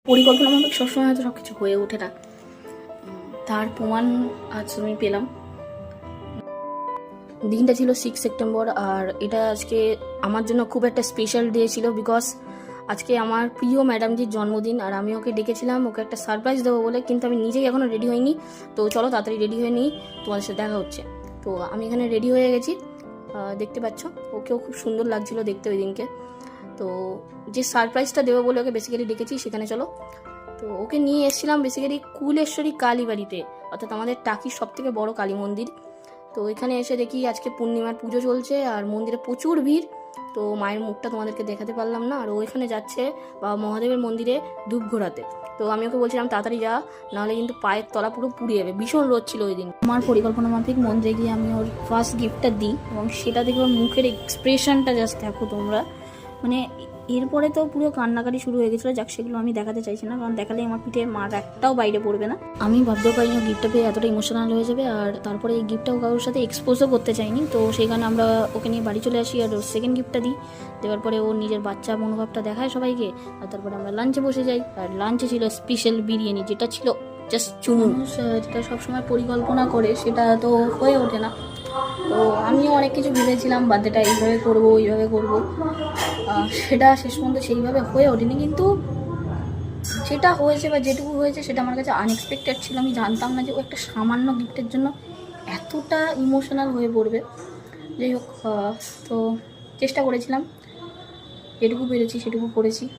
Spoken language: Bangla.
পরিকল্পনা মাফিক সবসময় হয়তো সব কিছু হয়ে ওঠে না, তার প্রমাণ আজ আমি পেলাম। দিনটা ছিল 6 সেপ্টেম্বর, আর এটা আজকে আমার জন্য খুব একটা স্পেশাল ডে ছিল, বিকজ আজকে আমার প্রিয় ম্যাডামজির জন্মদিন। আর আমি ওকে ডেকেছিলাম ওকে একটা সারপ্রাইজ দেবো বলে, কিন্তু আমি নিজেই এখনও রেডি হইনি। তো চলো তাড়াতাড়ি রেডি হয়ে নিই, তোমাদের সাথে দেখা হচ্ছে। তো আমি এখানে রেডি হয়ে গেছি, দেখতে পাচ্ছ। ওকেও খুব সুন্দর লাগছিল দেখতে ওই দিনকে। তো যে সারপ্রাইজটা দেবো বলে ওকে বেসিক্যালি ডেকেছি, সেখানে চলো। তো ওকে নিয়ে এসেছিলাম বেসিক্যালি কুলেশ্বরী কালীবাড়িতে, অর্থাৎ আমাদের টাকির সব থেকে বড় কালী মন্দির। তো এখানে এসে দেখি আজকে পূর্ণিমার পুজো চলছে আর মন্দিরে প্রচুর ভিড়। তো মায়ের মুখটা তোমাদেরকে দেখাতে পারলাম না। আর ও এখানে যাচ্ছে বাবা মহাদেবের মন্দিরে ধূপ ঘোরাতে। তো আমি ওকে বলছিলাম তাড়াতাড়ি যা, নাহলে কিন্তু পায়ের তলা পুরো পুড়ে যাবে, ভীষণ রোদ ছিল ওই দিন। আমার পরিকল্পনা মাফিক মন্দিরে গিয়ে আমি ওর ফার্স্ট গিফটটা দিই, এবং সেটা দেখে ওর মুখের এক্সপ্রেশনটা জাস্ট দেখো তোমরা। মানে এরপরে তো পুরো কান্নাকাটি শুরু হয়ে গেছিলো। যাক, সেগুলো আমি দেখাতে চাইছি না, কারণ দেখালে আমার পিঠে মার একটাও বাইরে পড়বে না। আমি ভাবতেও পারিনি গিফটটা পেয়ে এতটা ইমোশনাল হয়ে যাবে। আর তারপরে এই গিফটটাও কারোর সাথে এক্সপোজও করতে চাইনি, তো সেখানে আমরা ওকে নিয়ে বাড়ি চলে আসি। আর ওর সেকেন্ড গিফটটা দিই, দেওয়ার পরে ও নিজের বাচ্চা মনোভাবটা দেখায় সবাইকে। আর তারপরে আমরা লাঞ্চে বসে যাই। আর লাঞ্চে ছিল স্পেশাল বিরিয়ানি, যেটা ছিল জাস্ট চুমু। যেটা সবসময় পরিকল্পনা করে সেটা তো হয়ে ওঠে না। তো আমিও অনেক কিছু ভেবেছিলাম, বার্থডেটা এইভাবে করবো ওইভাবে করবো, সেটা শেষ পর্যন্ত সেইভাবে হয়ে ওঠেনি। কিন্তু যেটা হয়েছে বা যেটুকু হয়েছে সেটা আমার কাছে আনএক্সপেক্টেড ছিল। আমি জানতাম না যে ও একটা সামান্য গিফটের জন্য এতটা ইমোশনাল হয়ে পড়বে। যাই হোক, তো চেষ্টা করেছিলাম, যেটুকু পেরেছি সেটুকু করেছি।